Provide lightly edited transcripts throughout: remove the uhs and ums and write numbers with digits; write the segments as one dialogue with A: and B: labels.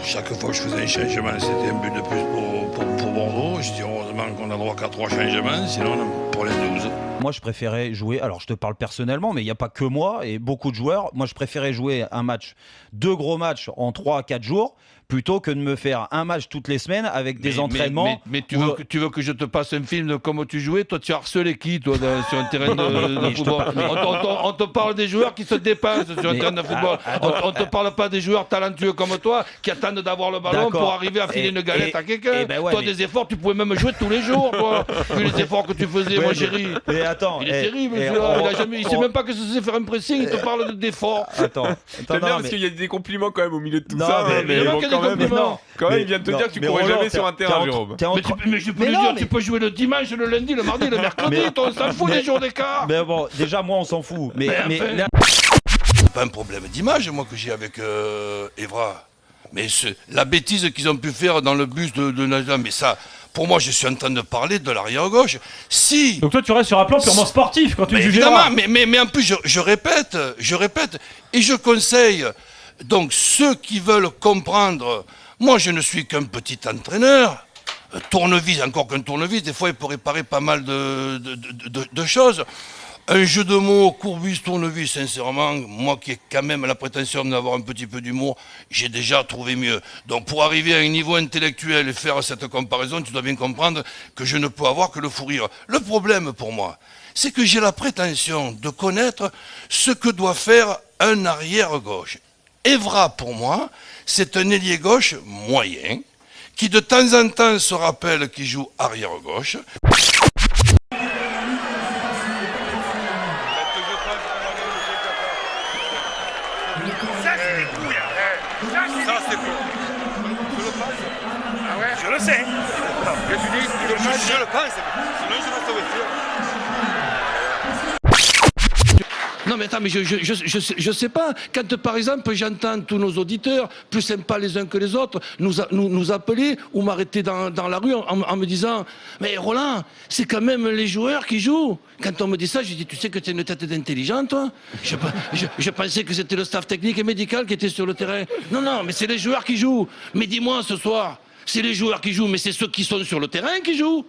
A: Chaque fois que je faisais un changement, c'était un but de plus pour Bordeaux. Je dis heureusement qu'on a droit qu'à 3 changements, sinon on a pour les 12.
B: Moi, je préférais jouer, alors je te parle personnellement, mais il n'y a pas que moi et beaucoup de joueurs. Moi, je préférais jouer un match, 2 gros matchs en 3 à 4 jours, plutôt que de me faire un match toutes les semaines avec des entraînements.
C: Mais tu veux que je te passe un film de comment tu jouais? Toi, tu as harcelé qui, toi, sur un terrain de football? On te parle des joueurs qui se dépassent sur un terrain de football. On te parle pas des joueurs talentueux comme toi qui attendent d'avoir le ballon pour arriver à filer une galette à quelqu'un. Toi, des efforts, tu pouvais même jouer tous les jours, toi. Vu les efforts que tu faisais, mon chéri.
B: Mais attends,
C: il est terrible, il sait même pas que c'est faire un pressing, il te parle d'efforts.
B: Attends,
D: J'aime bien parce qu'il y a des compliments quand même au milieu de tout
B: Non,
D: ça.
B: mais
D: bon, quand même, il vient de te dire que tu courrais jamais sur un terrain, Jérôme.
C: Mais je peux lui dire, tu peux jouer le dimanche, le lundi, le mardi, le mercredi, on s'en fout des jours d'écart.
B: Mais bon, déjà, moi, on s'en fout. Mais là...
A: C'est pas un problème d'image, moi, que j'ai avec Evra. Mais la bêtise qu'ils ont pu faire dans le bus de Nadia, mais ça, pour moi, je suis en train de parler de l'arrière-gauche. Si.
E: Donc toi, tu restes sur un plan purement sportif quand tu juges.
A: Évidemment, mais en plus, je répète, et je conseille, donc, ceux qui veulent comprendre, moi, je ne suis qu'un petit entraîneur. Tournevis, encore qu'un tournevis, des fois, il peut réparer pas mal de choses. Un jeu de mots, courbus, tournevis, sincèrement, moi qui ai quand même la prétention d'avoir un petit peu d'humour, j'ai déjà trouvé mieux. Donc pour arriver à un niveau intellectuel et faire cette comparaison, tu dois bien comprendre que je ne peux avoir que le fou rire. Le problème pour moi, c'est que j'ai la prétention de connaître ce que doit faire un arrière gauche. Evra, pour moi, c'est un ailier gauche moyen, qui de temps en temps se rappelle qu'il joue arrière gauche.
F: Ça, c'est faux. Je le pense. Ah ouais? Je le sais. Qu'est-ce que tu dis? Je le pense. Sinon, je reste avec toi.
C: Non mais attends, mais je sais pas. Quand par exemple j'entends tous nos auditeurs, plus sympas les uns que les autres, nous appeler ou m'arrêter dans la rue en me disant « Mais Roland, c'est quand même les joueurs qui jouent !» Quand on me dit ça, je dis « Tu sais que tu es une tête d'intelligent, toi ?» Je pensais que c'était le staff technique et médical qui était sur le terrain. Non, mais c'est les joueurs qui jouent. Mais dis-moi ce soir, c'est les joueurs qui jouent, mais c'est ceux qui sont sur le terrain qui jouent.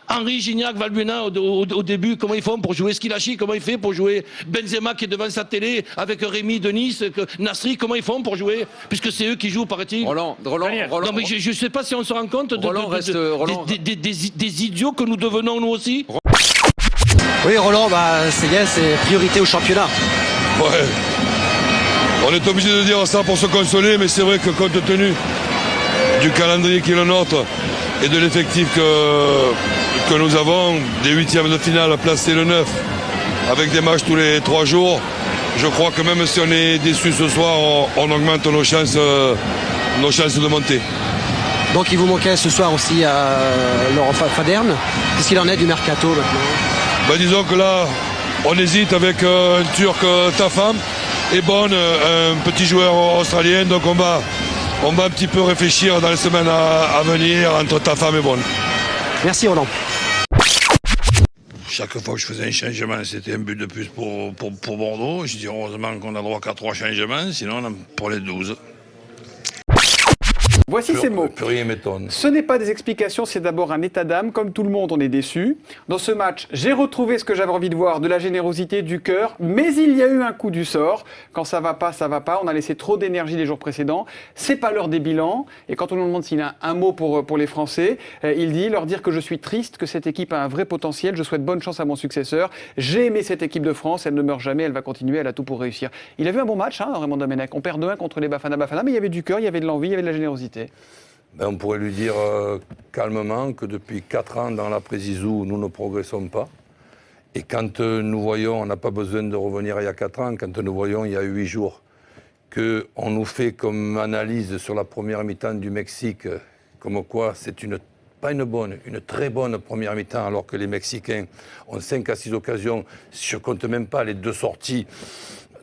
C: Henry, Gignac, Valbuena au début, comment ils font pour jouer Skilachi, comment il fait pour jouer Benzema qui est devant sa télé avec Rémi de Nice, Nasri, comment ils font pour jouer, puisque c'est eux qui jouent, paraît-il.
D: Roland.
C: Non mais je ne sais pas si on se rend compte des idiots que nous devenons nous aussi.
G: Oui, Roland, c'est bien, c'est priorité au championnat.
A: Ouais. On est obligé de dire ça pour se consoler, mais c'est vrai que compte tenu du calendrier qui est le nôtre et de l'effectif que nous avons, des huitièmes de finale placés le 9, avec des matchs tous les 3 jours, je crois que même si on est déçu ce soir, on augmente nos chances de monter.
G: Donc il vous manquait ce soir aussi à Laurent Faderne. Qu'est-ce qu'il en est du mercato maintenant?
A: Disons que là, on hésite avec un Turc Tafam et Bonne, un petit joueur australien, donc on va un petit peu réfléchir dans les semaines à venir entre Tafam et Bonne.
G: Merci Roland.
A: Chaque fois que je faisais un changement, c'était un but de plus pour Bordeaux. Je dis heureusement qu'on a droit qu'à 3 changements, sinon on a pour les 12.
H: Voici ces mots.
A: Plus rien m'étonne.
H: Ce n'est pas des explications, c'est d'abord un état d'âme. Comme tout le monde, on est déçu. Dans ce match, j'ai retrouvé ce que j'avais envie de voir, de la générosité, du cœur. Mais il y a eu un coup du sort. Quand ça va pas, ça va pas. On a laissé trop d'énergie les jours précédents. C'est pas l'heure des bilans. Et quand on nous demande s'il a un mot pour les Français, il dit leur dire que je suis triste, que cette équipe a un vrai potentiel. Je souhaite bonne chance à mon successeur. J'ai aimé cette équipe de France. Elle ne meurt jamais. Elle va continuer. Elle a tout pour réussir. Il a vu un bon match, Raymond Domenech. On perd 2-1 contre les Bafana, mais il y avait du cœur, il y avait de l'envie, il y avait de la générosité.
I: On pourrait lui dire calmement que depuis 4 ans dans l'après-Zizou, nous ne progressons pas. Et quand nous voyons, on n'a pas besoin de revenir il y a 4 ans, quand nous voyons il y a 8 jours, qu'on nous fait comme analyse sur la première mi-temps du Mexique, comme quoi c'est une très bonne première mi-temps, alors que les Mexicains ont 5 à 6 occasions, je ne compte même pas les 2 sorties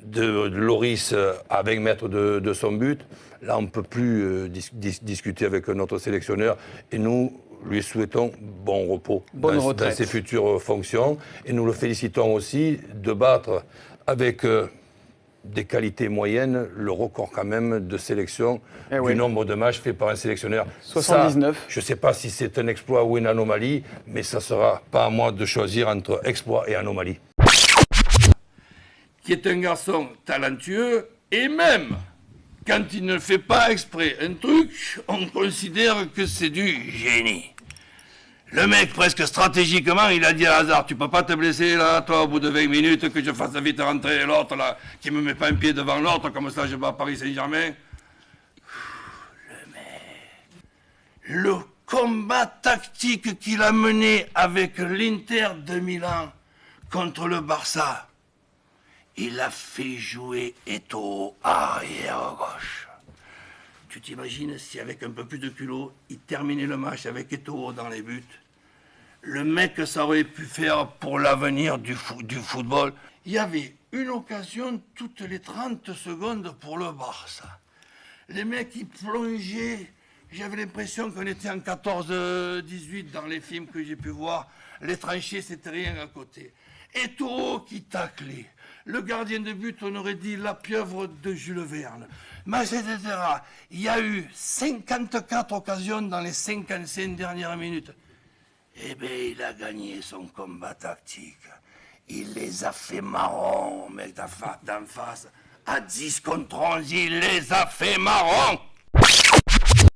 I: de Loris à 20 mètres de son but. Là, on ne peut plus discuter avec notre sélectionneur et nous lui souhaitons bon repos dans ses futures fonctions. Et nous le félicitons aussi de battre avec des qualités moyennes, le record quand même de sélection du nombre de matchs faits par un sélectionneur.
H: 79.
I: Ça, je ne sais pas si c'est un exploit ou une anomalie, mais ça ne sera pas à moi de choisir entre exploit et anomalie.
A: Qui est un garçon talentueux, et même quand il ne fait pas exprès un truc, on considère que c'est du génie. Le mec, presque stratégiquement, il a dit à Hazard, tu peux pas te blesser là, toi, au bout de 20 minutes, que je fasse vite rentrer l'autre là, qui me met pas un pied devant l'autre, comme ça je bats Paris Saint-Germain. Le mec, le combat tactique qu'il a mené avec l'Inter de Milan contre le Barça, il a fait jouer Eto'o arrière gauche. Tu t'imagines si avec un peu plus de culot, il terminait le match avec Eto'o dans les buts. Le mec, ça aurait pu faire pour l'avenir du football. Il y avait une occasion toutes les 30 secondes pour le Barça. Les mecs, ils plongeaient. J'avais l'impression qu'on était en 14-18 dans les films que j'ai pu voir. Les tranchées, c'était rien à côté. Eto'o qui taclait. Le gardien de but, on aurait dit la pieuvre de Jules Verne. Etc. Il y a eu 54 occasions dans les 55 dernières minutes. Eh bien, il a gagné son combat tactique. Il les a fait marrons, mec d'en face. À 10 contre 11, il les a fait marrons.